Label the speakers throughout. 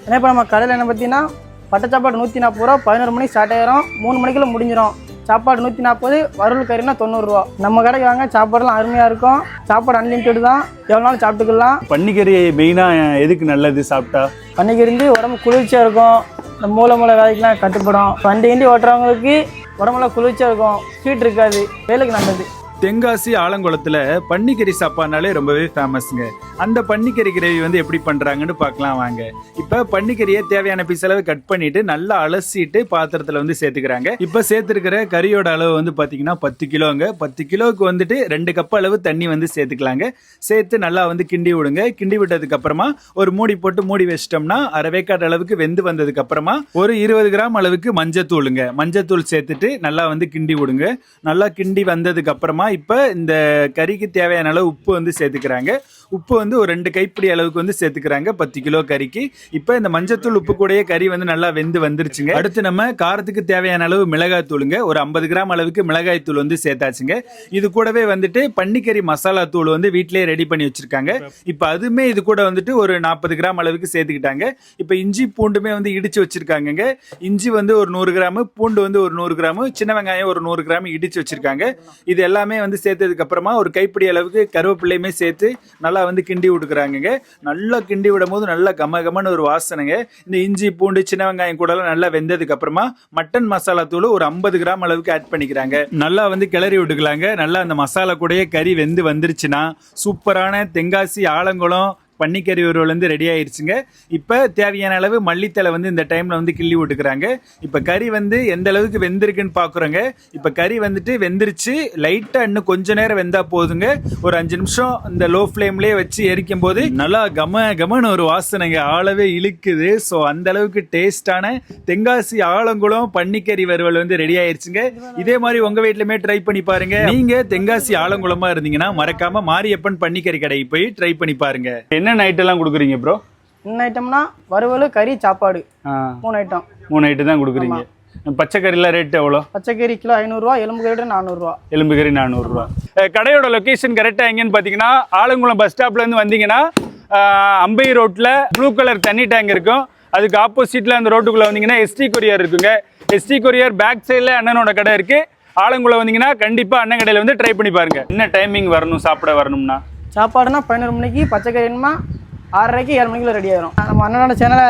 Speaker 1: ஏன்னா இப்போ நம்ம கடையில் என்ன பார்த்தீங்கன்னா பட்டை சாப்பாடு 140 ரூபா, 11 மணிக்கு ஸ்டார்ட் ஆயிரும், 3 மணிக்குள்ள முடிஞ்சிடும். சாப்பாடு 140, வறுவல் கறினா 90 ரூபா. நம்ம கடைக்கு வாங்க, சாப்பாடுலாம் அருமையாக இருக்கும். சாப்பாடு அன்லிமிட்டட் தான், எவ்வளோ நாளும் சாப்பிட்டுக்கலாம்.
Speaker 2: பன்னிக்கறி மெயினாக எதுக்கு நல்லது சாப்பிட்டா?
Speaker 1: பன்னிக்கறி உடம்பு குளிர்ச்சியாக இருக்கும், இந்த மூளை வேலைக்கெலாம் கட்டுப்படும். வண்டி கிண்டி ஓட்டுறவங்களுக்கு உடம்புலாம் குளிர்ச்சியாக இருக்கும், ஹீட் இருக்காது, வேலைக்கு நல்லது.
Speaker 2: தென்காசி ஆலங்குளத்தில் பன்னிக்கறி சாப்பாடுனாலே ரொம்பவே ஃபேமஸுங்க. அந்த பன்னிக்கறி கிரேவி வந்து எப்படி பண்ணுறாங்கன்னு பார்க்கலாம் வாங்க. இப்போ பன்னிக்கறியை தேவையான பீஸ் அளவு கட் பண்ணிட்டு நல்லா அலசிட்டு பாத்திரத்தில் வந்து சேர்த்துக்கிறாங்க. இப்போ சேர்த்துருக்கிற கறியோட அளவு வந்து பார்த்தீங்கன்னா 10 கிலோங்க. 10 கிலோவுக்கு வந்துட்டு 2 கப் அளவு தண்ணி வந்து சேர்த்துக்கலாங்க. சேர்த்து நல்லா வந்து கிண்டி விடுங்க. கிண்டி விட்டதுக்கு அப்புறமா ஒரு மூடி போட்டு மூடி வச்சிட்டோம்னா அரைவேக்காடு அளவுக்கு வெந்து வந்ததுக்கு அப்புறமா ஒரு 20 கிராம் அளவுக்கு மஞ்சத்தூளுங்க. மஞ்சத்தூள் சேர்த்துட்டு நல்லா வந்து கிண்டி விடுங்க. நல்லா கிண்டி வந்ததுக்கு அப்புறமா இப்போ இந்த கறிக்கு தேவையான அளவு உப்பு வந்து சேர்த்துக்கிறாங்க. உப்பு வந்து ஒரு 2 கைப்பிடி அளவுக்கு வந்து சேர்த்துக்கிறாங்க 10 கிலோ கறிக்கு. இப்போ இந்த மஞ்சத்தூள் உப்பு கூடயே கறி வந்து நல்லா வெந்து வந்துருச்சுங்க. அடுத்து நம்ம காரத்துக்கு தேவையான அளவு மிளகாய் தூளுங்க. ஒரு 50 கிராம் அளவுக்கு மிளகாய் தூள் வந்து சேர்த்தாச்சுங்க. இது கூடவே வந்துட்டு பன்னிக்கறி மசாலா தூள் வந்து வீட்டிலேயே ரெடி பண்ணி வச்சிருக்காங்க. இப்போ அதுமே இது கூட வந்துட்டு ஒரு 40 கிராம் அளவுக்கு சேர்த்துக்கிட்டாங்க. இப்போ இஞ்சி பூண்டுமே வந்து இடிச்சு வச்சிருக்காங்க. இஞ்சி வந்து ஒரு 100 கிராம், பூண்டு வந்து ஒரு 100 கிராம், சின்ன வெங்காயம் ஒரு 100 கிராம் இடிச்சு வச்சிருக்காங்க. இது எல்லாமே வந்து சேர்த்ததுக்கு அப்புறமா ஒரு கைப்பிடி அளவுக்கு கருவேப்பிலையுமே சேர்த்து நல்லா வந்து கிண்டி விட்டுக்கிறாங்க. நல்லா கிண்டி விடும் போது நல்லா கமகமான ஒரு வாசனைங்க. இந்த இஞ்சி பூண்டு சின்ன வெங்காயம் கூட நல்லா வெந்ததுக்கு அப்புறமா மட்டன் மசாலா தூள் ஒரு 50 கிராம் அளவுக்கு ஆட் பண்ணிக்கிறாங்க. நல்லா வந்து கிளறி விட்டுக்கலாங்க. நல்லா அந்த மசாலா கூடயே கறி வெந்து வந்துருச்சுன்னா சூப்பரான தென்காசி ஆலங்குளம் பன்னிக்கறி வறுவல் வந்து ரெடி ஆயிடுச்சுங்க. இப்போ தேவையான அளவு மல்லித்தலை வந்து இந்த டைம்ல வந்து கிள்ளி விட்டுக்கிறாங்க. இப்போ கறி வந்து எந்த அளவுக்கு வெந்திருக்குன்னு பாக்குறோங்க. இப்போ கறி வந்துட்டு வெந்துருச்சு. லைட்டா இன்னும் கொஞ்ச நேரம் வெந்தா போதுங்க. ஒரு 5 நிமிஷம் இந்த லோ ஃபிளேம்லயே வச்சு எரிக்கும் போது நல்லா கமன்னு ஒரு வாசனைங்க, ஆளவே இழுக்குது. ஸோ அந்த அளவுக்கு டேஸ்டான தென்காசி ஆலங்குளம் பன்னிக்கறி வறுவல் வந்து ரெடி ஆயிடுச்சுங்க. இதே மாதிரி உங்க வீட்லயுமே ட்ரை பண்ணி பாருங்க. நீங்க தென்காசி ஆலங்குளமா இருந்தீங்கன்னா மறக்காம மாரியப்பன் பன்னிக்கறி கடைக்கு போய் ட்ரை பண்ணி பாருங்க. என்ன ஐட்டம் எல்லாம் கொடுக்குறீங்க ப்ரோ?
Speaker 1: என்ன ஐட்டம்னா வறுவல் கறி சாப்பாடு 3 ஐட்டம்.
Speaker 2: 3 ஐட்டம் தான் கொடுக்குறீங்க. பச்சைக்கறிலாம் ரேட் எவ்வளோ?
Speaker 1: பச்சைக்கறி கிலோ 500 ரூபா, எலும்பு கறி 400 ரூபா.
Speaker 2: எலும்பு கறி 400 ரூபா. கடையோட லொகேஷன் கரெக்டாக எங்கன்னு பார்த்தீங்கன்னா ஆலங்குளம் பஸ் ஸ்டாப்லேருந்து வந்தீங்கன்னா அம்பை ரோட்டில் ப்ளூ கலர் தண்ணி டேங்க் இருக்கும். அதுக்கு ஆப்போசிட்டில் அந்த ரோட்டுக்குள்ளே வந்தீங்கன்னா எஸ்டி கொரியர் இருக்குங்க. எஸ்டி கொரியர் பேக் சைடில் அண்ணனோட கடை இருக்குது. ஆலங்குளம் வந்தீங்கன்னா கண்டிப்பாக அண்ணன் கடையில் வந்து ட்ரை பண்ணி பாருங்க. என்ன டைமிங் வரணும் சாப்பிட வரணும்னா?
Speaker 1: சாப்பாடுனா 11 மணிக்கு, பச்சைக்கறினா 6:30க்கு 7 மணிக்குள்ள ரெடி ஆயிரும். நம்ம அண்ணனோட சேனலை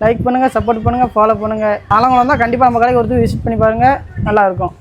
Speaker 1: லைக் பண்ணுங்கள், சப்போர்ட் பண்ணுங்கள், ஃபாலோ பண்ணுங்கள். ஆலங்குளம் தான் கண்டிப்பாக நம்ம கடைக்கு ஒருத்தர் விசிட் பண்ணி பாருங்கள், நல்லாயிருக்கும்.